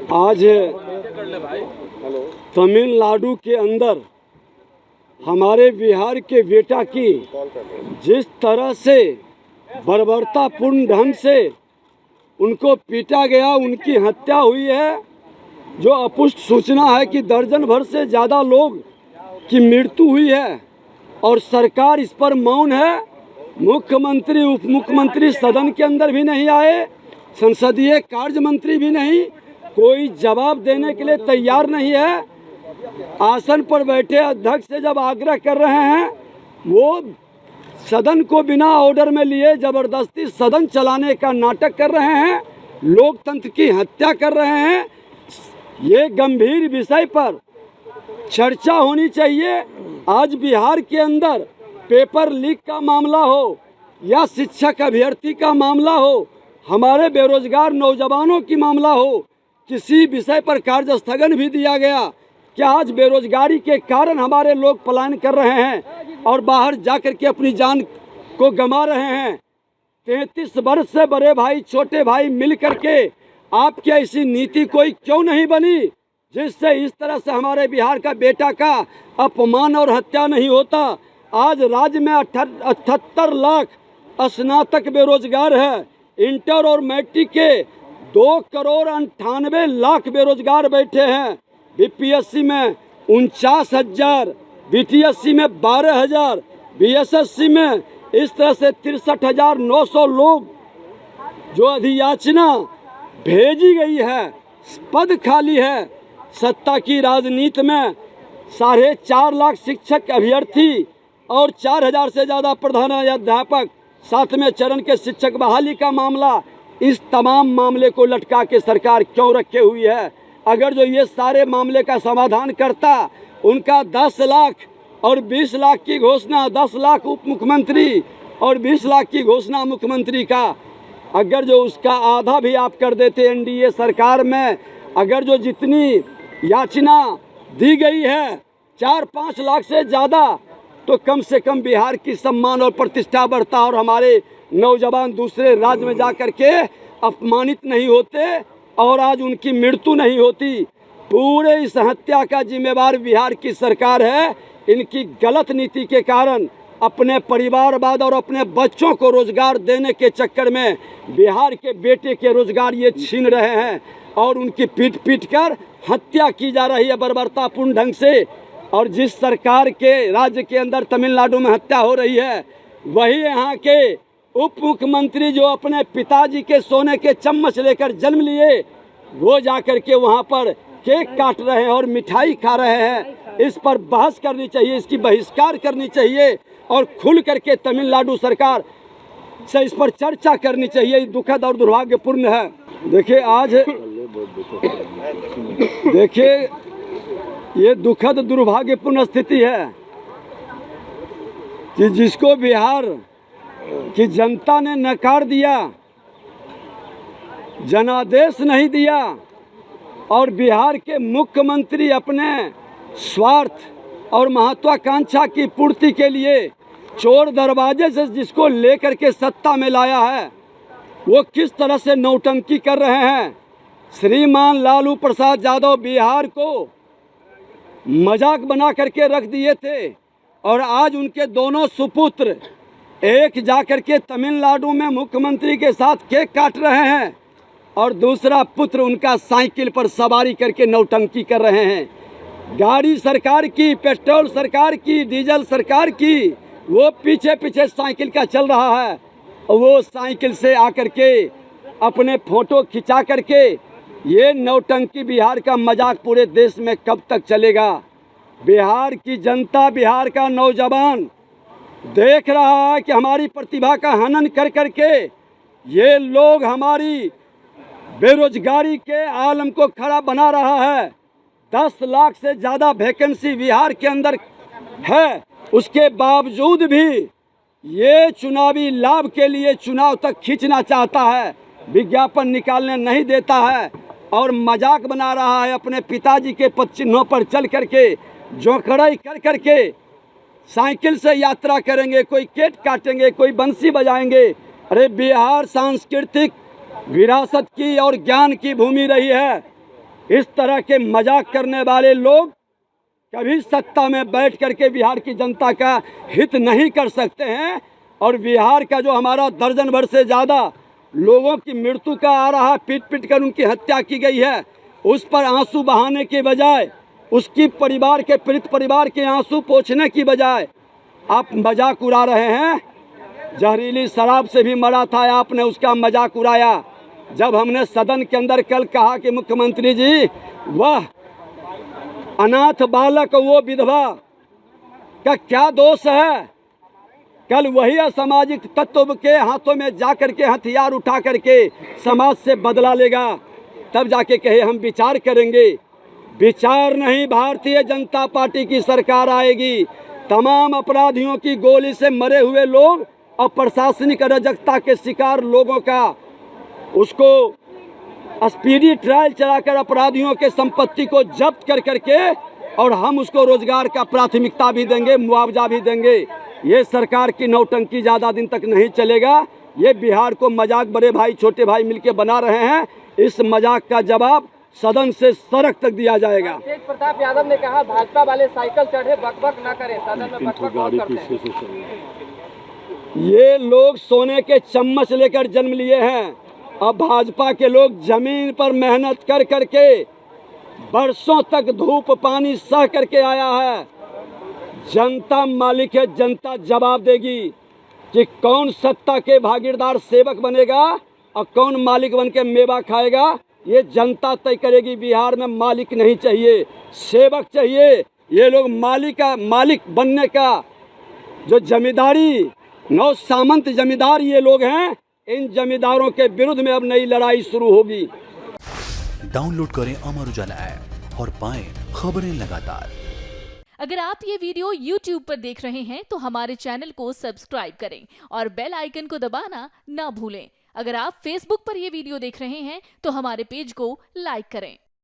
आज तमिलनाडु के अंदर हमारे बिहार के बेटा की जिस तरह से बर्बरतापूर्ण ढंग से उनको पीटा गया, उनकी हत्या हुई है, जो अपुष्ट सूचना है कि दर्जन भर से ज़्यादा लोग की मृत्यु हुई है और सरकार इस पर मौन है। मुख्यमंत्री, उप मुख्यमंत्री सदन के अंदर भी नहीं आए, संसदीय कार्य मंत्री भी नहीं, कोई जवाब देने के लिए तैयार नहीं है। आसन पर बैठे अध्यक्ष से जब आग्रह कर रहे हैं, वो सदन को बिना ऑर्डर में लिए जबरदस्ती सदन चलाने का नाटक कर रहे हैं, लोकतंत्र की हत्या कर रहे हैं। ये गंभीर विषय पर चर्चा होनी चाहिए। आज बिहार के अंदर पेपर लीक का मामला हो या शिक्षक अभ्यर्थी का मामला हो, हमारे बेरोजगार नौजवानों की मामला हो, किसी विषय पर कार्य स्थगन भी दिया गया। क्या आज बेरोजगारी के कारण हमारे लोग पलायन कर रहे हैं और बाहर जाकर के अपनी जान को गंवा रहे हैं? 33 वर्ष से बड़े भाई छोटे भाई मिल करके आपकी ऐसी नीति कोई क्यों नहीं बनी जिससे इस तरह से हमारे बिहार का बेटा का अपमान और हत्या नहीं होता? आज राज्य में 78 लाख स्नातक बेरोजगार है। इंटर और मैट्रिक के 2,98,00,000 बेरोजगार बैठे हैं। बीपीएससी में 49,000, बीटीएससी में 12,000, बीएसएससी में इस तरह से 63,900 लोग जो अधियाचना भेजी गई है, पद खाली है। सत्ता की राजनीति में 4.5 लाख शिक्षक अभ्यर्थी और 4,000 से ज़्यादा प्रधानाध्यापक, 7वें चरण के शिक्षक बहाली का मामला, इस तमाम मामले को लटका के सरकार क्यों रखे हुई है? अगर जो ये सारे मामले का समाधान करता, उनका 10 लाख और 20 लाख की घोषणा, 10 लाख उप मुख्यमंत्री और 20 लाख की घोषणा मुख्यमंत्री का, अगर जो उसका आधा भी आप कर देते एनडीए सरकार में, अगर जो जितनी याचना दी गई है 4-5 लाख से ज़्यादा, तो कम से कम बिहार की सम्मान और प्रतिष्ठा बढ़ता और हमारे नौजवान दूसरे राज्य में जा कर के अपमानित नहीं होते और आज उनकी मृत्यु नहीं होती। पूरे इस हत्या का जिम्मेवार बिहार की सरकार है। इनकी गलत नीति के कारण अपने परिवारवाद और अपने बच्चों को रोजगार देने के चक्कर में बिहार के बेटे के रोजगार ये छीन रहे हैं और उनकी पीट कर हत्या की जा रही है बर्बरतापूर्ण ढंग से। और जिस सरकार के राज्य के अंदर तमिलनाडु में हत्या हो रही है, वही यहाँ के उप मुख्यमंत्री जो अपने पिताजी के सोने के चम्मच लेकर जन्म लिए, वो जाकर के वहाँ पर केक काट रहे हैं और मिठाई खा रहे हैं। इस पर बहस करनी चाहिए, इसकी बहिष्कार करनी चाहिए और खुल करके तमिलनाडु सरकार से इस पर चर्चा करनी चाहिए। दुखद और दुर्भाग्यपूर्ण है। देखिए आज ये दुखद दुर्भाग्यपूर्ण स्थिति है कि जिसको बिहार की जनता ने नकार दिया, जनादेश नहीं दिया और बिहार के मुख्यमंत्री अपने स्वार्थ और महत्वाकांक्षा की पूर्ति के लिए चोर दरवाजे से जिसको लेकर के सत्ता में लाया है, वो किस तरह से नौटंकी कर रहे हैं। श्रीमान लालू प्रसाद यादव बिहार को मजाक बना करके रख दिए थे और आज उनके दोनों सुपुत्र एक जाकर के तमिलनाडु में मुख्यमंत्री के साथ केक काट रहे हैं और दूसरा पुत्र उनका साइकिल पर सवारी करके नौटंकी कर रहे हैं। गाड़ी सरकार की, पेट्रोल सरकार की, डीजल सरकार की, वो पीछे पीछे साइकिल का चल रहा है और वो साइकिल से आकर के अपने फोटो खिंचा करके ये नौटंकी बिहार का मजाक पूरे देश में कब तक चलेगा? बिहार की जनता, बिहार का नौजवान देख रहा है कि हमारी प्रतिभा का हनन कर करके ये लोग हमारी बेरोजगारी के आलम को खड़ा बना रहा है। 10 लाख से ज़्यादा वैकेंसी बिहार के अंदर है, उसके बावजूद भी ये चुनावी लाभ के लिए चुनाव तक खींचना चाहता है, विज्ञापन निकालने नहीं देता है और मजाक बना रहा है। अपने पिताजी के पद चिन्हों पर चल करके जोखड़ाई कर करके साइकिल से यात्रा करेंगे, कोई केक काटेंगे, कोई बंसी बजाएंगे। अरे बिहार सांस्कृतिक विरासत की और ज्ञान की भूमि रही है। इस तरह के मजाक करने वाले लोग कभी सत्ता में बैठ करके बिहार की जनता का हित नहीं कर सकते हैं। और बिहार का जो हमारा दर्जन भर से ज़्यादा लोगों की मृत्यु का आ रहा, पीट पीट कर उनकी हत्या की गई है, उस पर आंसू बहाने के बजाय, उसकी परिवार के पीड़ित परिवार के आंसू पोंछने की बजाय आप मजाक उड़ा रहे हैं। जहरीली शराब से भी मरा था, आपने उसका मजाक उड़ाया। जब हमने सदन के अंदर कल कहा कि मुख्यमंत्री जी वह अनाथ बालक, वो विधवा का क्या दोष है, कल वही असामाजिक तत्व के हाथों में जा करके हथियार उठा करके समाज से बदला लेगा, तब जाके कहे हम विचार करेंगे। विचार नहीं, भारतीय जनता पार्टी की सरकार आएगी। तमाम अपराधियों की गोली से मरे हुए लोग और प्रशासनिक अराजकता के शिकार लोगों का उसको स्पीडी ट्रायल चलाकर अपराधियों के संपत्ति को जब्त कर करके, और हम उसको रोजगार का प्राथमिकता भी देंगे, मुआवजा भी देंगे। ये सरकार की नौटंकी ज़्यादा दिन तक नहीं चलेगा। ये बिहार को मजाक बड़े भाई छोटे भाई मिलके बना रहे हैं। इस मजाक का जवाब सदन से सड़क तक दिया जाएगा। तेज प्रताप यादव ने कहा भाजपा वाले साइकिल चढ़े बकबक न करें, सदन में बकबक बहुत करते हैं। ये लोग सोने के चम्मच लेकर जन्म लिए हैं। अब भाजपा के लोग जमीन पर मेहनत कर करके बरसों तक धूप पानी सह करके आया है। जनता मालिक है, जनता जवाब देगी कि कौन सत्ता के भागीदार सेवक बनेगा और कौन मालिक बन के मेवा खाएगा। ये जनता तय करेगी। बिहार में मालिक नहीं चाहिए, सेवक चाहिए। ये लोग मालिक बनने का जो जमींदारी, नौ सामंत जमींदार ये लोग हैं, इन जमींदारों के विरुद्ध में अब नई लड़ाई शुरू होगी। डाउनलोड करें अमर उजाला ऐप और पाएं खबरें लगातार। अगर आप ये वीडियो YouTube पर देख रहे हैं तो हमारे चैनल को सब्सक्राइब करें और बेल आइकन को दबाना ना भूलें। अगर आप Facebook पर ये वीडियो देख रहे हैं तो हमारे पेज को लाइक करें।